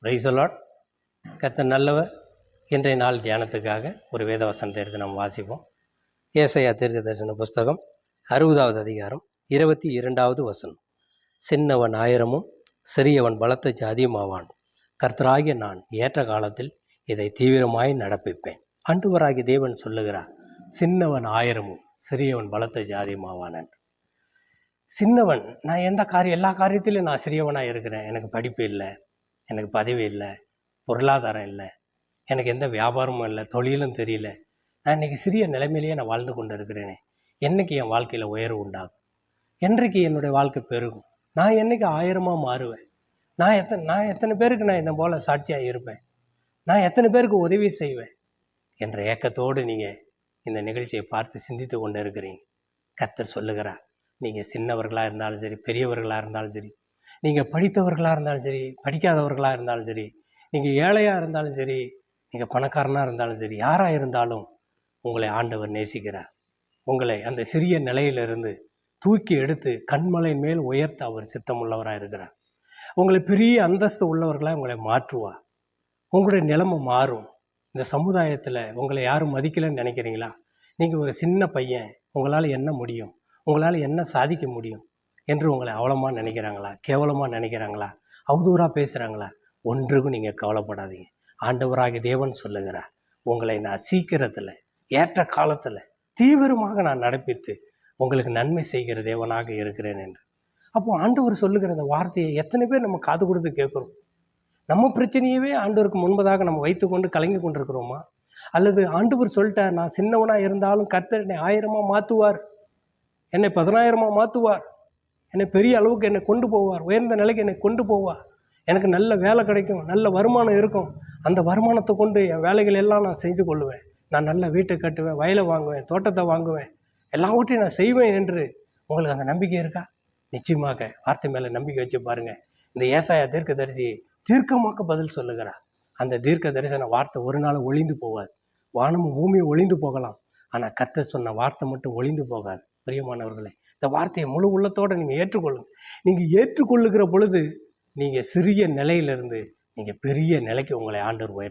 Praise the Lord. கர்த்தர் நல்லவர். இன்றைய நாள் தியானத்துக்காக ஒரு வேத வசனத்தை எடுத்து நாம் வாசிப்போம். ஏசாயா தீர்க்கதரிசன புஸ்தகம் 60வது அதிகாரம் 22வது வசனம். சின்னவன் ஆயிரமும் சிறியவன் பலத்த ஜாதியுமாவான். கர்த்தராகிய நான் ஏற்ற காலத்தில் இதை தீவிரமாய் நடப்பிப்பேன். ஆண்டவராகிய தேவன் சொல்லுகிறார், சின்னவன் ஆயிரமும் சிறியவன் பலத்த ஜாதியுமாவான். சின்னவன், நான் எல்லா காரியத்திலும் நான் சிறியவனாக இருக்கிறேன். எனக்கு படிப்பு இல்லை, எனக்கு பதவி இல்லை, பொருளாதாரம் இல்லை, எனக்கு எந்த வியாபாரமும் இல்லை, தொழிலும் தெரியல. நான் இன்றைக்கி சிறிய நிலைமையிலேயே நான் வாழ்ந்து கொண்டு இருக்கிறேனே. என்றைக்கு என் வாழ்க்கையில் உயர்வு உண்டாகும்? என்றைக்கு என்னுடைய வாழ்க்கை பெருகும்? நான் என்றைக்கு ஆயிரமாக மாறுவேன்? நான் எத்தனை பேருக்கு நான் இந்த போல் சாட்சியாக இருப்பேன்? நான் எத்தனை பேருக்கு உதவி செய்வேன் என்ற ஏக்கத்தோடு நீங்கள் இந்த நிகழ்ச்சியை பார்த்து சிந்தித்து கொண்டு இருக்கிறீங்க. கர்த்தர் சொல்லுகிறார், நீங்கள் சின்னவர்களாக இருந்தாலும் சரி, பெரியவர்களாக இருந்தாலும் சரி, நீங்கள் படித்தவர்களாக இருந்தாலும் சரி, படிக்காதவர்களாக இருந்தாலும் சரி, நீங்கள் ஏழையாக இருந்தாலும் சரி, நீங்கள் பணக்காரனாக இருந்தாலும் சரி, யாராக இருந்தாலும் உங்களை ஆண்டவர் நேசிக்கிறார். உங்களை அந்த சிறிய நிலையிலிருந்து தூக்கி எடுத்து கண்மலையின் மேல் உயர்த்த அவர் சித்தமுள்ளவராக இருக்கிறார். உங்களை பெரிய அந்தஸ்து உள்ளவர்களாக உங்களை மாற்றுவார். உங்களுடைய நிலைமை மாறும். இந்த சமுதாயத்தில் உங்களை யாரும் மதிக்கலைன்னு நினைக்கிறீங்களா? நீங்கள் ஒரு சின்ன பையன், உங்களால் என்ன முடியும், உங்களால் என்ன சாதிக்க முடியும் என்று உங்களை அவலமாக நினைக்கிறாங்களா, கேவலமாக நினைக்கிறாங்களா, அவதூறாக பேசுகிறாங்களா? ஒன்றுக்கும் நீங்கள் கவலைப்படாதீங்க. ஆண்டவராகிய தேவன் சொல்லுகிறார், உங்களை நான் சீக்கிரத்தில் ஏற்ற காலத்தில் தீவிரமாக நான் நடப்பித்து உங்களுக்கு நன்மை செய்கிற தேவனாக இருக்கிறேன் என்று. அப்போது ஆண்டவர் சொல்லுகிற அந்த வார்த்தையை எத்தனை பேர் நம்ம காது கொடுத்து கேட்குறோம்? நம்ம பிரச்சனையவே ஆண்டவருக்கு முன்பதாக நம்ம வைத்து கொண்டு கலங்கி கொண்டிருக்கிறோமா? அல்லது ஆண்டவர் சொல்லிட்டார், நான் சின்னவனாக இருந்தாலும் கர்த்தர் என்னை 1000மாக மாற்றுவார், என்னை 10,000மாக மாற்றுவார், என்னை பெரிய அளவுக்கு என்னை கொண்டு போவார், உயர்ந்த நிலைக்கு என்னை கொண்டு போவார், எனக்கு நல்ல வேலை கிடைக்கும், நல்ல வருமானம் இருக்கும், அந்த வருமானத்தை கொண்டு என் வேலைகள் எல்லாம் நான் செய்து கொள்ளுவேன், நான் நல்ல வீட்டை கட்டுவேன், வயலை வாங்குவேன், தோட்டத்தை வாங்குவேன், எல்லாவற்றையும் நான் செய்வேன் என்று உங்களுக்கு அந்த நம்பிக்கை இருக்கா? நிச்சயமாக வார்த்தை மேலே நம்பிக்கை வச்சு பாருங்கள். இந்த ஏசாயா தீர்க்கதரிசி தீர்க்கமாக பதில் சொல்லுகிறார். அந்த தீர்க்க தரிசன வார்த்தை ஒரு நாள் ஒளிந்து போகாது. வானமும் பூமியும் ஒளிந்து போகலாம், ஆனால் கர்த்தர் சொன்ன வார்த்தை மட்டும் ஒளிந்து போகாது. பிரியமானவர்களே, இந்த வார்த்தையை முழு உள்ளத்தோடு நீங்கள் ஏற்றுக்கொள்ளுங்க. நீங்கள் ஏற்றுக்கொள்ளுகிற பொழுது நீங்கள் சிறிய நிலையிலிருந்து நீங்கள் பெரிய நிலைக்கு உங்களை ஆண்டவர் உயர்